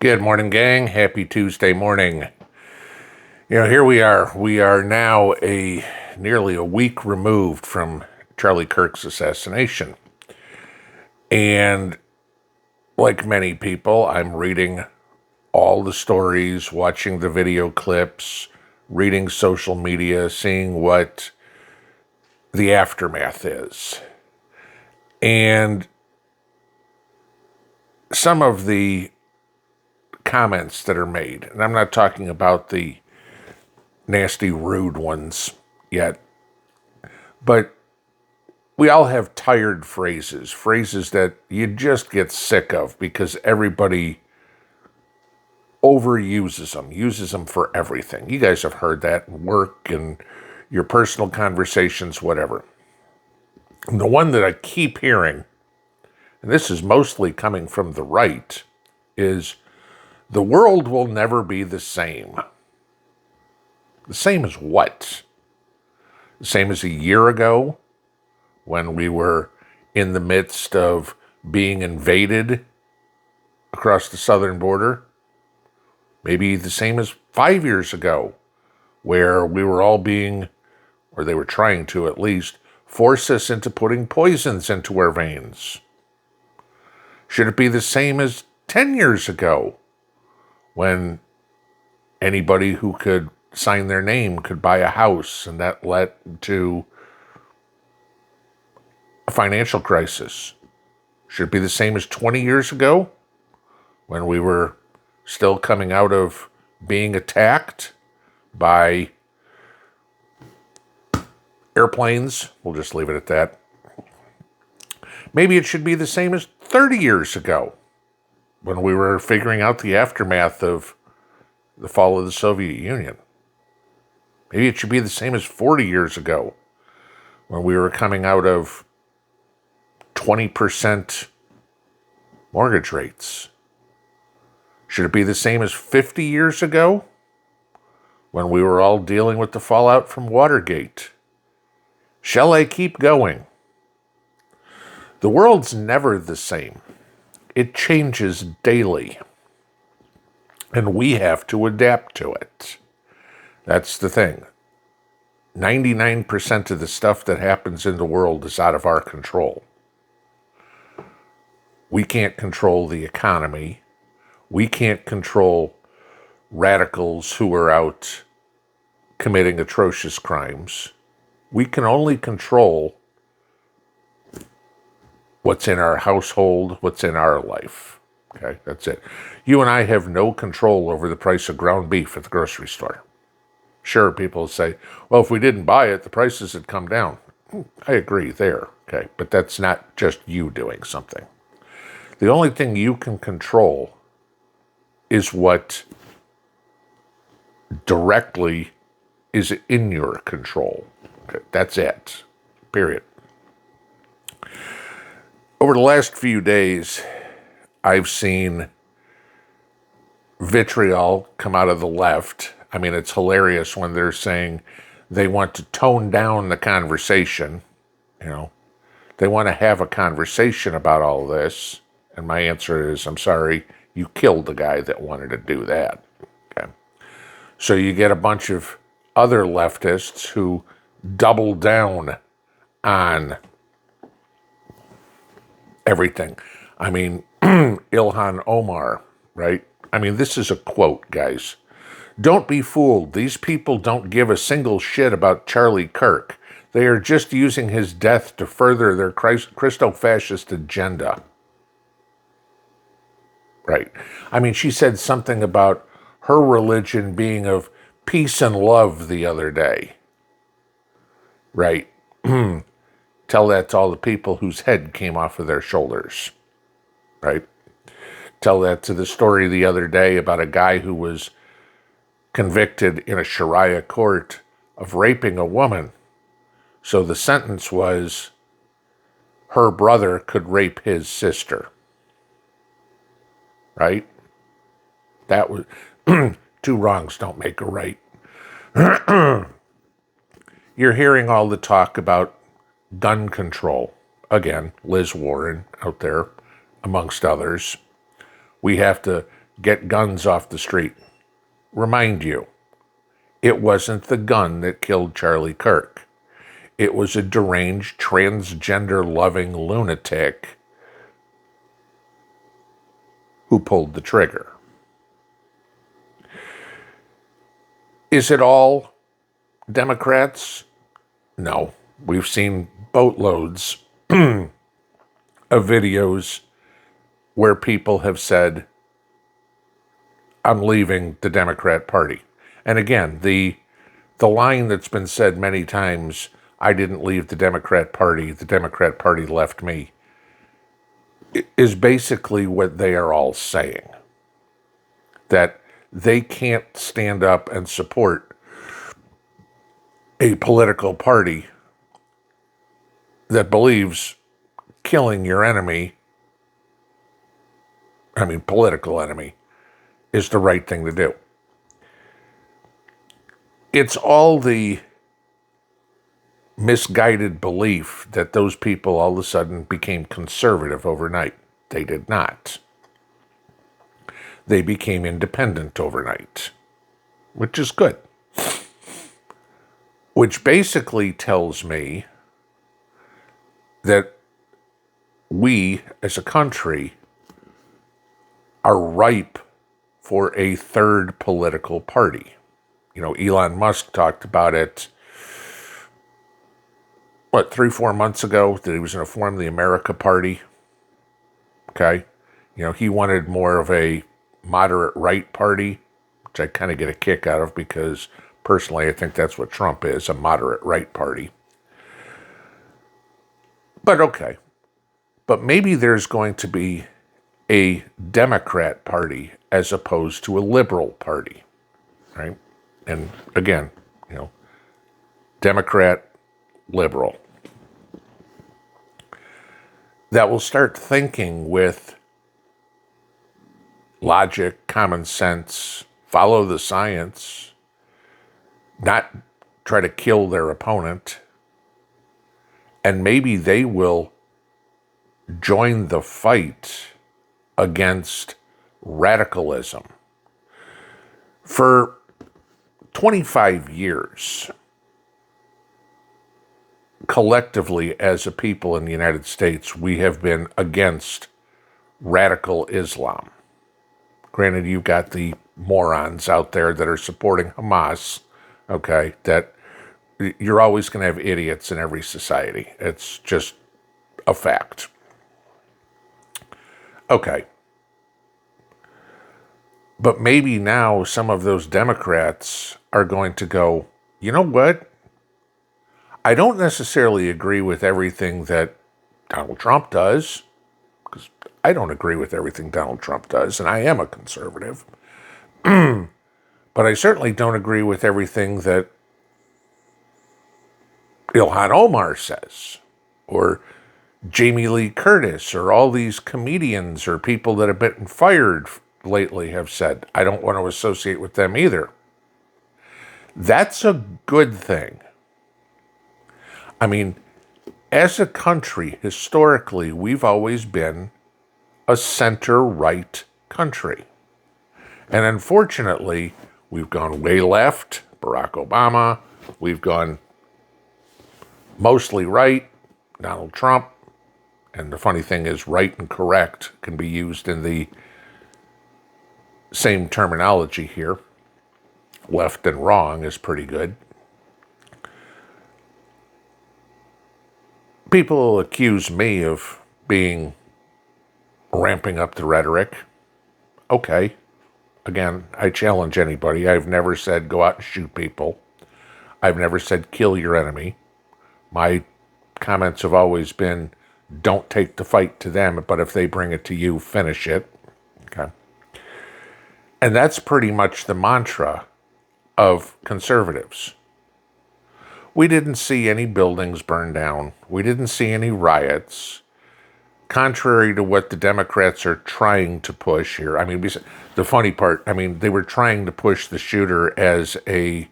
Good morning, gang. Happy Tuesday morning. Here we are. We are now nearly a week removed from Charlie Kirk's assassination. And like many people, I'm reading all the stories, watching the video clips, reading social media, seeing what the aftermath is. And some of the comments that are made, and I'm not talking about the nasty, rude ones yet, but we all have tired phrases that you just get sick of because everybody uses them for everything. You guys have heard that in work and your personal conversations, whatever. And the one that I keep hearing, and this is mostly coming from the right, is the world will never be the same. The same as what? The same as a year ago when we were in the midst of being invaded across the southern border? Maybe the same as 5 years ago where we were all or they were trying to at least, force us into putting poisons into our veins? Should it be the same as 10 years ago when anybody who could sign their name could buy a house, and that led to a financial crisis? Should it be the same as 20 years ago when we were still coming out of being attacked by airplanes? We'll just leave it at that. Maybe it should be the same as 30 years ago when we were figuring out the aftermath of the fall of the Soviet Union. Maybe it should be the same as 40 years ago when we were coming out of 20% mortgage rates. Should it be the same as 50 years ago when we were all dealing with the fallout from Watergate? Shall I keep going? The world's never the same. It changes daily, and we have to adapt to it. That's the thing. 99% of the stuff that happens in the world is out of our control. We can't control the economy. We can't control radicals who are out committing atrocious crimes. We can only control what's in our household, what's in our life. Okay, that's it. You and I have no control over the price of ground beef at the grocery store. Sure, people say, well, if we didn't buy it, the prices had come down. I agree there, okay? But that's not just you doing something. The only thing you can control is what directly is in your control. Okay, that's it, period. Over the last few days, I've seen vitriol come out of the left. I mean, it's hilarious when they're saying they want to tone down the conversation. They want to have a conversation about all this. And my answer is, I'm sorry, you killed the guy that wanted to do that. Okay. So you get a bunch of other leftists who double down on everything. I mean, Ilhan Omar, right? I mean, this is a quote, guys. Don't be fooled. These people don't give a single shit about Charlie Kirk. They are just using his death to further their Christo-fascist agenda. Right. I mean, she said something about her religion being of peace and love the other day. Right. Tell that to all the people whose head came off of their shoulders. Right. Tell that to the story the other day about a guy who was convicted in a Sharia court of raping a woman. So the sentence was her brother could rape his sister. Right? That was two wrongs don't make a right. You're hearing all the talk about gun control. Again, Liz Warren out there, amongst others. We have to get guns off the street. Remind you, it wasn't the gun that killed Charlie Kirk. It was a deranged, transgender-loving lunatic who pulled the trigger. Is it all Democrats? No. We've seen boatloads of videos where people have said, I'm leaving the Democrat Party. And again, the line that's been said many times, I didn't leave the Democrat Party left me, is basically what they are all saying. That they can't stand up and support a political party that believes killing your enemy, political enemy, is the right thing to do. It's all the misguided belief that those people all of a sudden became conservative overnight. They did not. They became independent overnight, which is good. Which basically tells me that we, as a country, are ripe for a third political party. Elon Musk talked about it, 3-4 months ago, that he was going to form the America Party. Okay? He wanted more of a moderate right party, which I kind of get a kick out of because personally I think that's what Trump is, a moderate right party. But okay. But maybe there's going to be a Democrat Party as opposed to a liberal party, right? And again, Democrat, liberal. That will start thinking with logic, common sense, follow the science, not try to kill their opponent, and maybe they will join the fight against radicalism. For 25 years, collectively as a people in the United States, we have been against radical Islam. Granted, you've got the morons out there that are supporting Hamas, okay, that you're always going to have idiots in every society. It's just a fact. Okay. But maybe now some of those Democrats are going to go, you know what? I don't necessarily agree with everything that Donald Trump does, because I don't agree with everything Donald Trump does, and I am a conservative. But I certainly don't agree with everything that Ilhan Omar says, or Jamie Lee Curtis, or all these comedians or people that have been fired lately have said. I don't want to associate with them either. That's a good thing. As a country, historically, we've always been a center-right country. And unfortunately, we've gone way left, Barack Obama. We've gone mostly right, Donald Trump. And the funny thing is, right and correct can be used in the same terminology here. Left and wrong is pretty good. People accuse me of ramping up the rhetoric. Okay. Again, I challenge anybody. I've never said go out and shoot people. I've never said kill your enemy. My comments have always been don't take the fight to them, but if they bring it to you, finish it. Okay. And that's pretty much the mantra of conservatives. We didn't see any buildings burned down. We didn't see any riots. Contrary to what the Democrats are trying to push here. The funny part, they were trying to push the shooter as a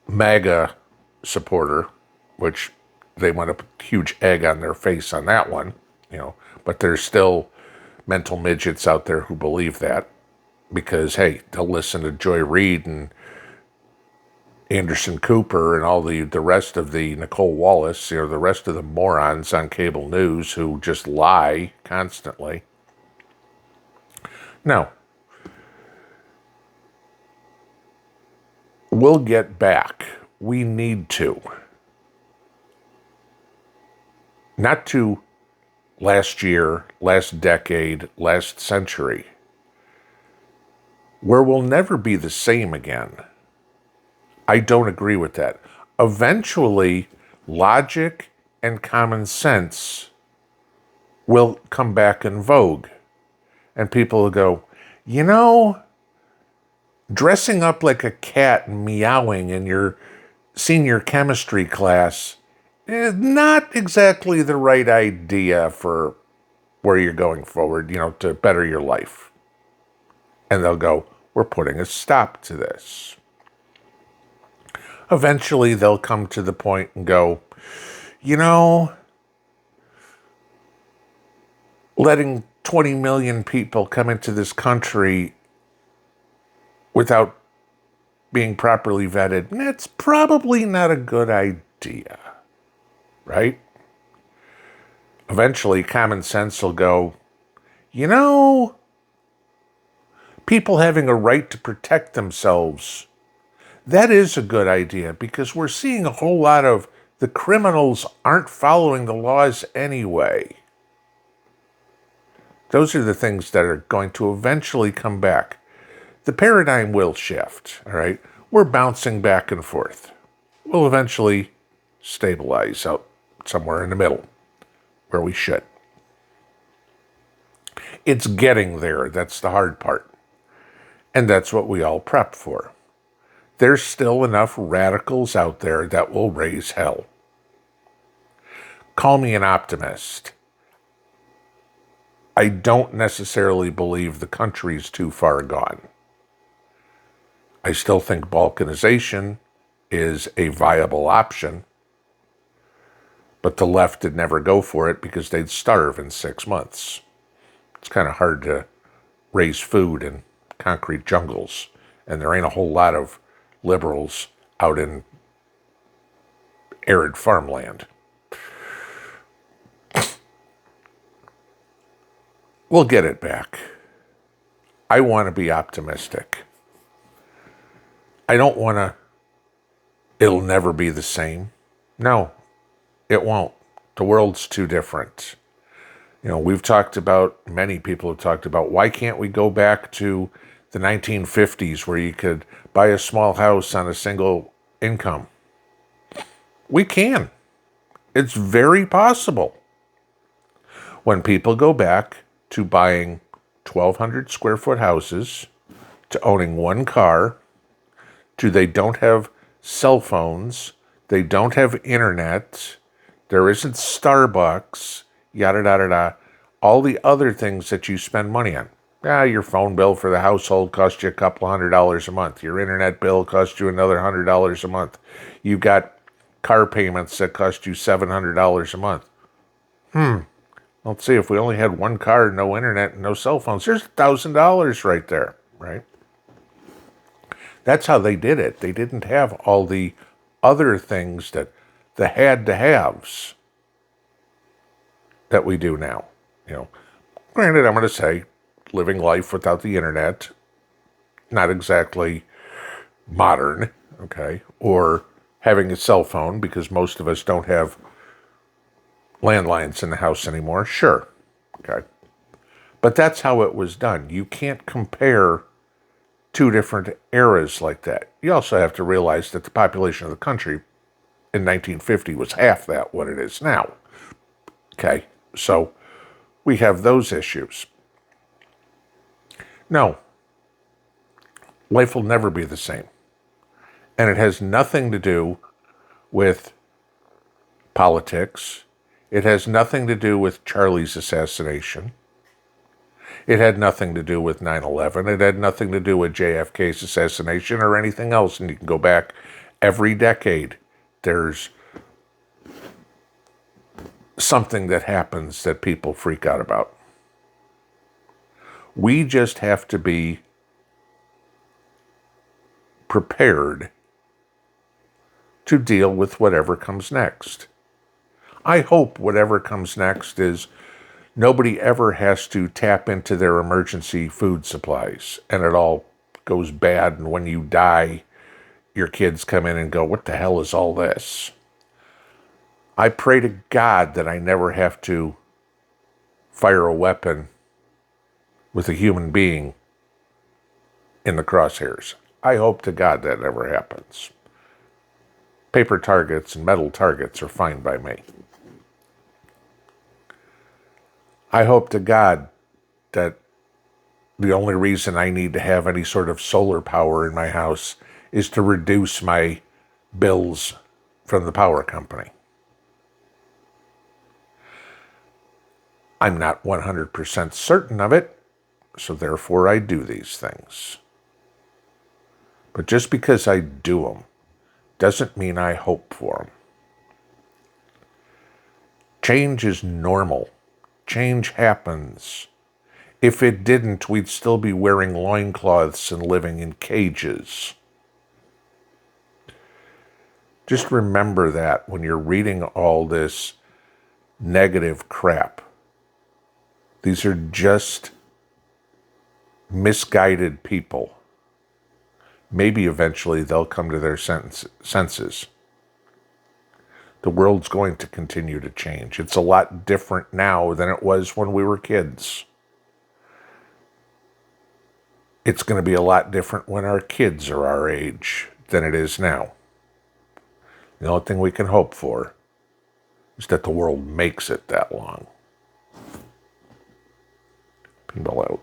MAGA supporter, which they want a huge egg on their face on that one, but there's still mental midgets out there who believe that. because, hey, they'll listen to Joy Reid and Anderson Cooper and all the rest of the Nicole Wallace, the rest of the morons on cable news who just lie constantly. No. We'll get back. We need to. Not to last year, last decade, last century, where we'll never be the same again. I don't agree with that. Eventually, logic and common sense will come back in vogue. And people will go, dressing up like a cat and meowing in your senior chemistry class is not exactly the right idea for where you're going forward, to better your life. And they'll go, we're putting a stop to this. Eventually, they'll come to the point and go, letting 20 million people come into this country without being properly vetted, that's probably not a good idea, right? Eventually, common sense will go, people having a right to protect themselves, that is a good idea, because we're seeing a whole lot of the criminals aren't following the laws anyway. Those are the things that are going to eventually come back. The paradigm will shift, all right? We're bouncing back and forth. We'll eventually stabilize out somewhere in the middle, where we should. It's getting there. That's the hard part. And that's what we all prep for. There's still enough radicals out there that will raise hell. Call me an optimist. I don't necessarily believe the country's too far gone. I still think balkanization is a viable option, but the left would never go for it because they'd starve in 6 months. It's kind of hard to raise food in concrete jungles, and there ain't a whole lot of liberals out in arid farmland. We'll get it back. I want to be optimistic. I don't want to, it'll never be the same. No, it won't. The world's too different. We've talked about, many people have talked about, why can't we go back to the 1950s where you could buy a small house on a single income? We can. It's very possible. When people go back to buying 1,200 square foot houses, to owning one car, to they don't have cell phones, they don't have internet, there isn't Starbucks, yada, yada, yada, all the other things that you spend money on. Your phone bill for the household costs you a couple $100 a month. Your internet bill costs you another $100 a month. You've got car payments that cost you $700 a month. Let's see, if we only had one car, no internet, and no cell phones, there's $1,000 right there, right? That's how they did it. They didn't have all the other things that the had-to-haves that we do now. Granted, I'm going to say, living life without the internet, not exactly modern, okay? Or having a cell phone, because most of us don't have landlines in the house anymore, sure, okay? But that's how it was done. You can't compare two different eras like that. You also have to realize that the population of the country in 1950 was half that what it is now, okay? So we have those issues. No, life will never be the same. And it has nothing to do with politics. It has nothing to do with Charlie's assassination. It had nothing to do with 9/11. It had nothing to do with JFK's assassination or anything else. And you can go back every decade. There's something that happens that people freak out about. We just have to be prepared to deal with whatever comes next. I hope whatever comes next is nobody ever has to tap into their emergency food supplies and it all goes bad, and when you die, your kids come in and go, "What the hell is all this?" I pray to God that I never have to fire a weapon with a human being in the crosshairs. I hope to God that never happens. Paper targets and metal targets are fine by me. I hope to God that the only reason I need to have any sort of solar power in my house is to reduce my bills from the power company. I'm not 100% certain of it, so therefore I do these things. But just because I do them doesn't mean I hope for them. Change is normal. Change happens. If it didn't, we'd still be wearing loincloths and living in cages. Just remember that when you're reading all this negative crap. These are just misguided people. Maybe eventually they'll come to their senses. The world's going to continue to change. It's a lot different now than it was when we were kids. It's going to be a lot different when our kids are our age than it is now. The only thing we can hope for is that the world makes it that long. Pinball out.